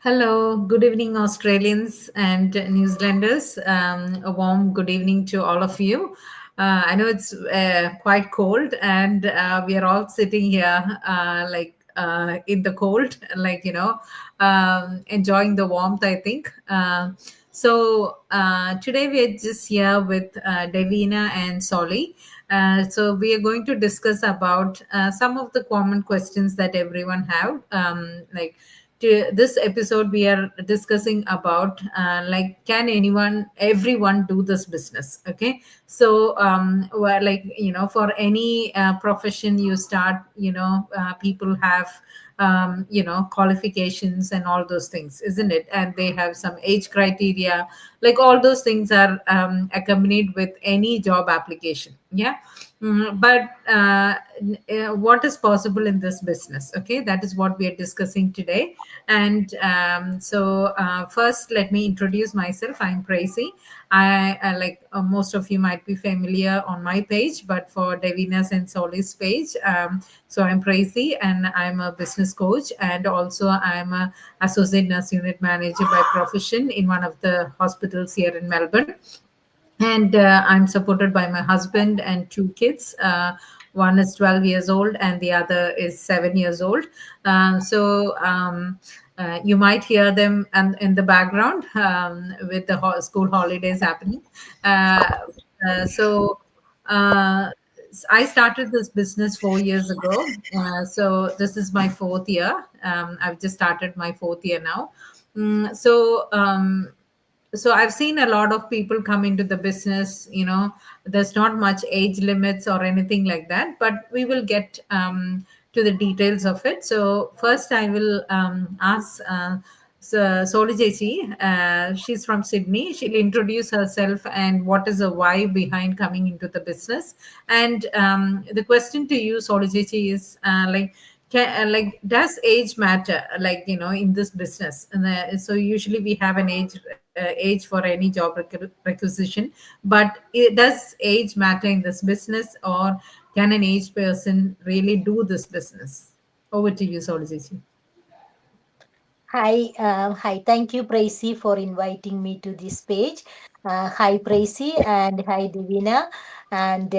Hello, good evening, Australians and New Zealanders. A warm good evening to all of you. I know it's quite cold, and we are all sitting here in the cold, enjoying the warmth, I think. Today we are just here with Davina and Solly. So we are going to discuss about some of the common questions that everyone have, to this episode we are discussing about can everyone do this business. Okay, so for any profession you start, people have qualifications and all those things, isn't it? And they have some age criteria, like all those things are accompanied with any job application. Yeah. But what is possible in this business? Okay, that is what we are discussing today. And first, let me introduce myself. I'm Tracy. Most of you might be familiar on my page, but for Davina's and Soli's page, so I'm Tracy, and I'm a business coach, and also I'm a associate nurse unit manager by profession in one of the hospitals here in Melbourne. And I'm supported by my husband and two kids. One is 12 years old and the other is 7 years old. You might hear them in the background with the school holidays happening. uh, so uh, I started this business 4 years ago. So this is my fourth year. I've just started my fourth year now. So I've seen a lot of people come into the business. There's not much age limits or anything like that, but we will get to the details of it. So first I will ask Soli Jechi. She's from Sydney. She'll introduce herself and what is the why behind coming into the business. And the question to you, Soli Jechi, is does age matter, in this business? And so usually we have an age for any job requisition, but does age matter in this business, or can an aged person really do this business? Over to you, Solidity. Hi. Thank you, Pracy, for inviting me to this page. Hi, Pracy, and hi, Divina, and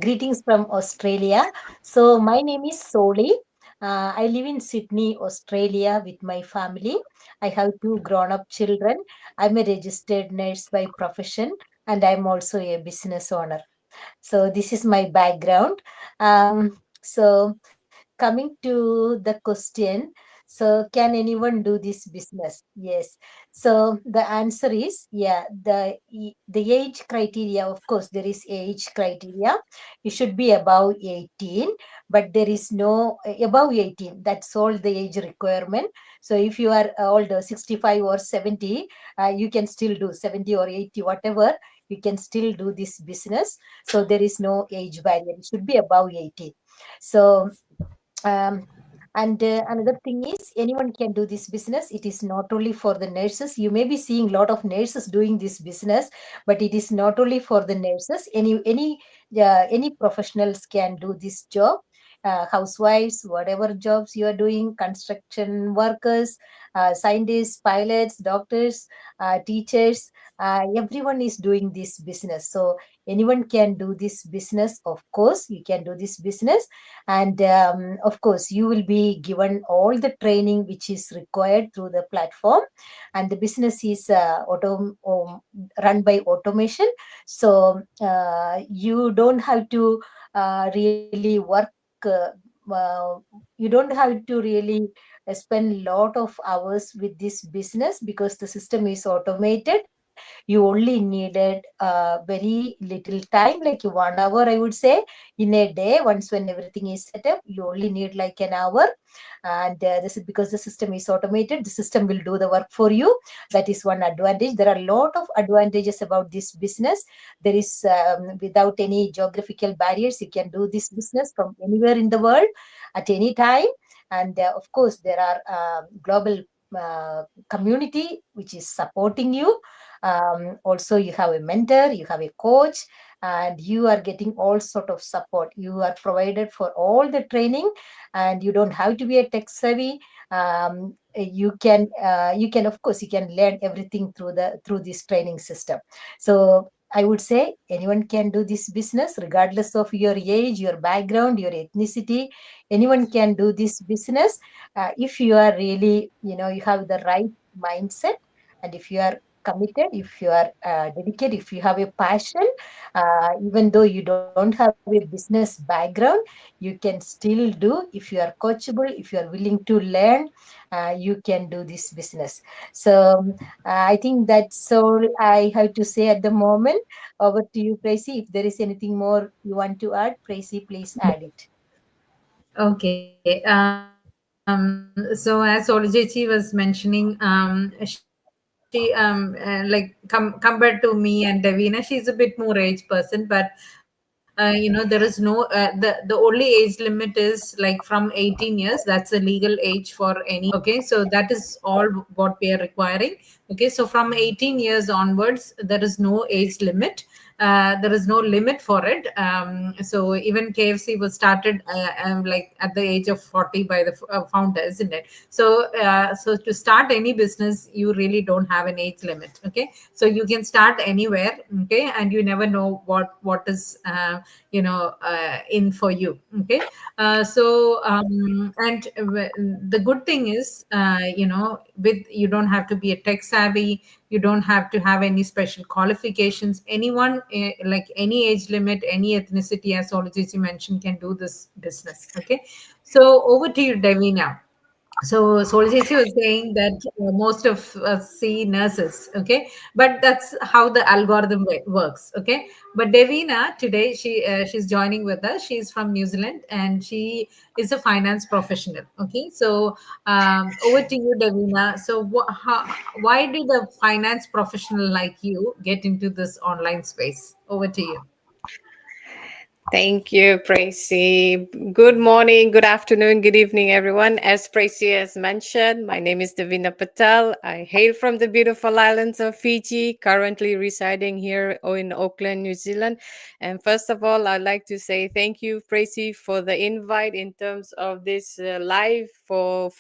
greetings from Australia. So, my name is Soli. I live in Sydney, Australia, with my family. I have two grown-up children. I'm a registered nurse by profession, and I'm also a business owner. So, this is my background. So, coming to the question, so can anyone do this business? Yes. So the answer is yeah. The age criteria, of course, there is age criteria. You should be above 18, but there is no above 18. That's all the age requirement. So if you are older, 65 or 70, you can still do 70 or 80, whatever. You can still do this business. So there is no age barrier. It should be above 18. So um, and another thing is anyone can do this business. It is not only for the nurses. You may be seeing a lot of nurses doing this business, but it is not only for the nurses. Any professionals can do this job. Housewives, whatever jobs you are doing, construction workers, scientists, pilots, doctors, teachers, everyone is doing this business. So anyone can do this business. Of course, you can do this business, and of course you will be given all the training which is required through the platform, and the business is run by automation. So you don't have to really work uh, you don't have to really spend lot of hours with this business because the system is automated. You only needed very little time, like 1 hour, I would say, in a day. Once when everything is set up, you only need like an hour. And this is because the system is automated. The system will do the work for you. That is one advantage. There are a lot of advantages about this business. There is without any geographical barriers, you can do this business from anywhere in the world at any time. And of course there are global community which is supporting you. Also, you have a mentor, you have a coach, and you are getting all sort of support. You are provided for all the training, and you don't have to be a tech savvy. You can of course you can learn everything through this training system. So I would say anyone can do this business regardless of your age, your background, your ethnicity. Anyone can do this business if you are really, you have the right mindset, and if you are committed, if you are dedicated, if you have a passion, even though you don't have a business background, you can still do. If you are coachable, if you are willing to learn, you can do this business. So I think that's all I have to say at the moment. Over to you, Tracy. If there is anything more you want to add, Tracy, please add it. Okay. So as Olajechi was mentioning, she compared to me and Davina, she's a bit more age person, but there is no the only age limit is like from 18 years. That's the legal age for any business. Okay, so that is all what we are requiring. Okay, so from 18 years onwards, there is no age limit. There is no limit for it. So even KFC was started like at the age of 40 by the founder, isn't it? So to start any business, you really don't have an age limit. Okay, so you can start anywhere. Okay, and you never know what is in for you. Okay, and the good thing is, with you don't have to be a tech savvy. You don't have to have any special qualifications. Anyone, like any age limit, any ethnicity, as Olaji mentioned, can do this business. Okay, so over to you, Davina. So Soljechi was saying that most of us see nurses, okay, but that's how the algorithm works, okay. But Devina today, she's joining with us. She's from New Zealand and she is a finance professional, okay. So over to you, Devina. So why did a finance professional like you get into this online space? Over to you. Thank you, Tracy. Good morning, good afternoon, good evening, everyone. As Tracy has mentioned, my name is Davina Patel. I hail from the beautiful islands of Fiji, currently residing here in Auckland, New Zealand. And first of all, I'd like to say thank you, Tracy, for the invite in terms of this live for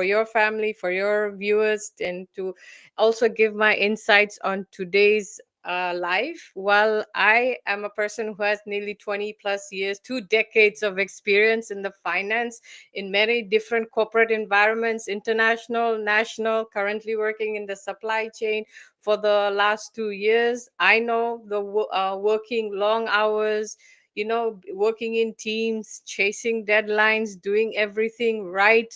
your family, for your viewers, and to also give my insights on today's life. Well, I am a person who has nearly 20 plus years, 2 decades of experience in the finance in many different corporate environments, international, national, currently working in the supply chain for the last 2 years. I know the working long hours, working in teams, chasing deadlines, doing everything right,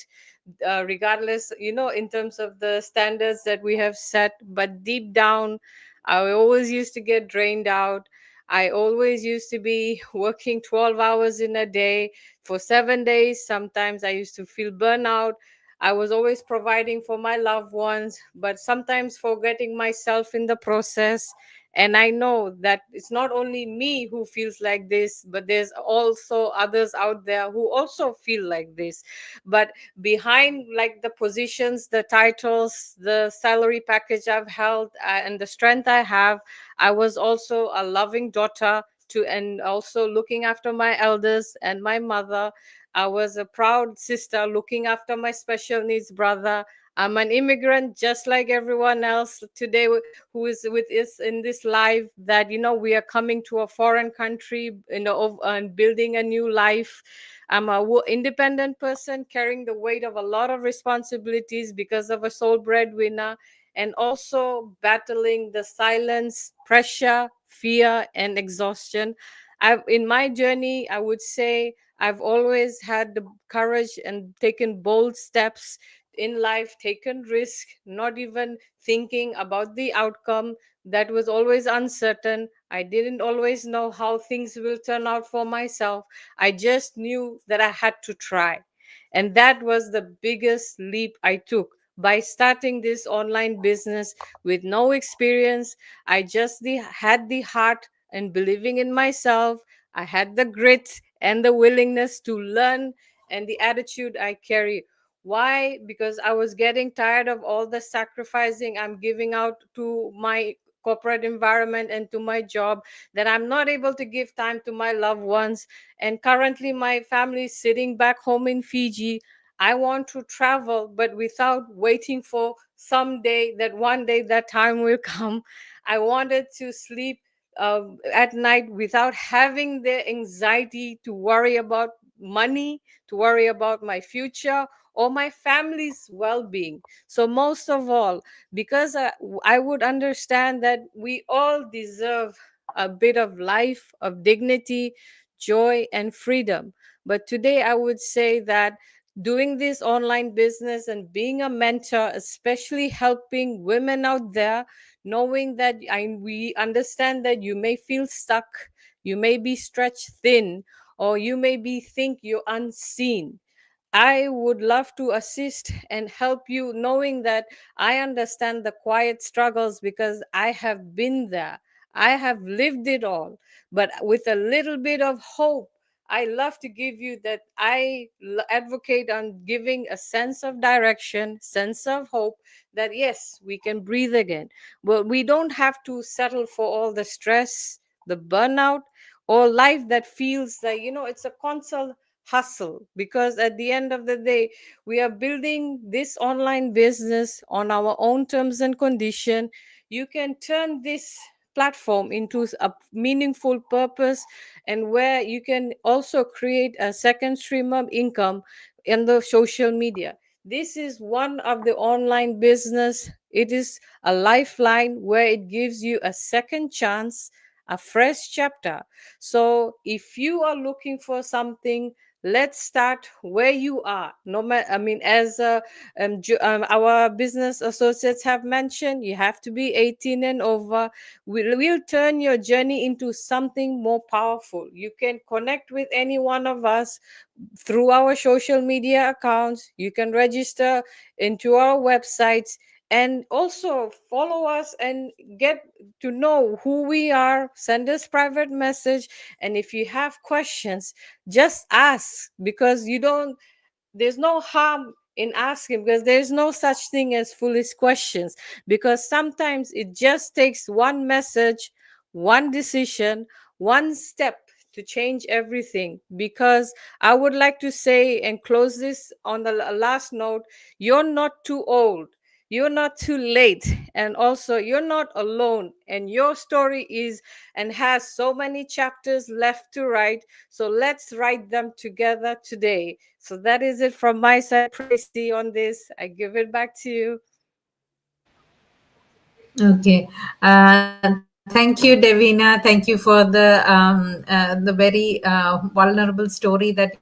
regardless, in terms of the standards that we have set. But deep down, I always used to get drained out. I always used to be working 12 hours in a day for 7 days. Sometimes I used to feel burnout. I was always providing for my loved ones, but sometimes forgetting myself in the process. And I know that it's not only me who feels like this, but there's also others out there who also feel like this. But behind like the positions, the titles, the salary package I've held, and the strength I have, I was also a loving daughter to, and also looking after my elders and my mother. I was a proud sister looking after my special needs brother. I'm an immigrant just like everyone else today who is with us in this live, that we are coming to a foreign country, and building a new life. I'm a independent person carrying the weight of a lot of responsibilities because of a sole breadwinner, and also battling the silence, pressure, fear, and exhaustion. In my journey, I would say I've always had the courage and taken bold steps in life, taken risk, not even thinking about the outcome. That was always uncertain. I didn't always know how things will turn out for myself. I just knew that I had to try. And that was the biggest leap I took by starting this online business with no experience. I just had the heart and believing in myself. I had the grit and the willingness to learn, and the attitude I carry. Why? Because I was getting tired of all the sacrificing I'm giving out to my corporate environment and to my job, that I'm not able to give time to my loved ones. And currently my family is sitting back home in Fiji. I want to travel, but without waiting for someday, that one day that time will come. I wanted to sleep at night without having the anxiety to worry about money, to worry about my future or my family's well-being. So most of all, because I would understand that we all deserve a bit of life, of dignity, joy, and freedom. But today I would say that doing this online business and being a mentor, especially helping women out there, knowing that we understand that you may feel stuck, you may be stretched thin, or you may be think you're unseen. I would love to assist and help you, knowing that I understand the quiet struggles because I have been there. I have lived it all. But with a little bit of hope, I love to give you that. Advocate on giving a sense of direction, sense of hope, that yes, we can breathe again. But we don't have to settle for all the stress, the burnout, or life that feels like, it's a constant hustle. Because at the end of the day, we are building this online business on our own terms and condition. You can turn this platform into a meaningful purpose, and where you can also create a second stream of income in the social media. This is one of the online business. It is a lifeline where it gives you a second chance, a fresh chapter. So if you are looking for something, let's start where you are. No matter, I mean, as our business associates have mentioned, you have to be 18 and over. We'll turn your journey into something more powerful. You can connect with any one of us through our social media accounts. You can register into our websites and also follow us and get to know who we are. Send us private message, and if you have questions, just ask, because there's no harm in asking, because there's no such thing as foolish questions. Because sometimes it just takes one message, one decision, one step to change everything. Because I would like to say and close this on the last note: you're not too old, you're not too late, and also you're not alone, and your story is and has so many chapters left to write. So let's write them together today. So that is it from my side, Tracy, on this. I give it back to you. Okay. Thank you, Devina. Thank you for the very vulnerable story that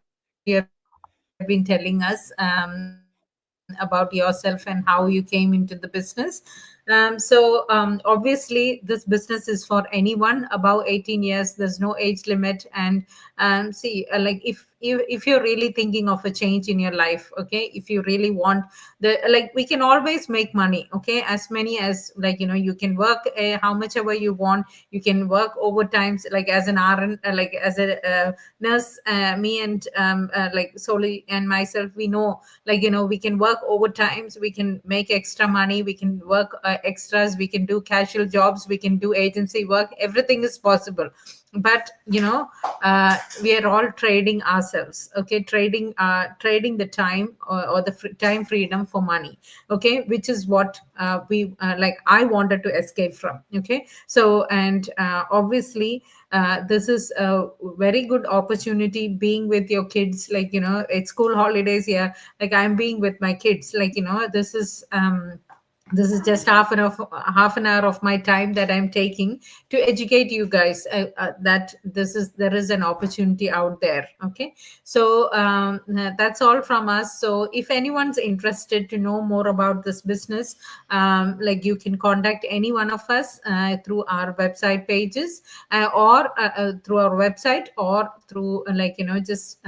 you have been telling us about yourself and how you came into the business. Obviously, this business is for anyone above 18 years. There's no age limit. And see, if you're really thinking of a change in your life, okay, if you really want we can always make money, okay, as many as you can work how much ever you want. You can work overtimes, like as an RN, as a nurse. Me and Soli and myself, we know, we can work overtimes, we can make extra money, we can work extras, we can do casual jobs, we can do agency work. Everything is possible. But we are all trading ourselves, okay, trading the time, or the time freedom for money, okay, which is what we like I wanted to escape from. Okay, so and obviously this is a very good opportunity, being with your kids, it's school holidays here. Like, I'm being with my kids, this is just half an hour of my time that I'm taking to educate you guys, that there is an opportunity out there. Okay, so that's all from us. So if anyone's interested to know more about this business, you can contact any one of us through our website pages, or through our website, or through just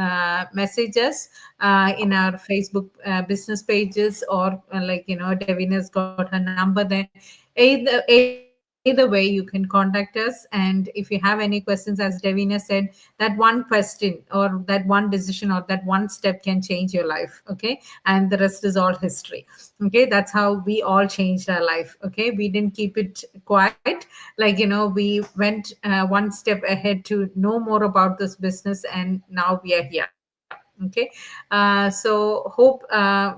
message us in our Facebook business pages, or Devina's got her number there. Either way, either way, you can contact us. And if you have any questions, as Davina said, that one question or that one decision or that one step can change your life. Okay. And the rest is all history. Okay. That's how we all changed our life. Okay. We didn't keep it quiet. Like, we went one step ahead to know more about this business, and now we are here. Okay. So hope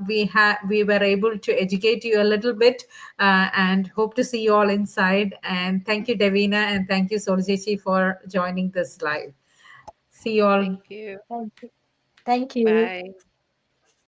we were able to educate you a little bit, and hope to see you all inside. And thank you, Davina, and thank you, Sorjechi, for joining this live. See you all. Thank you. Thank you. Thank you. Bye.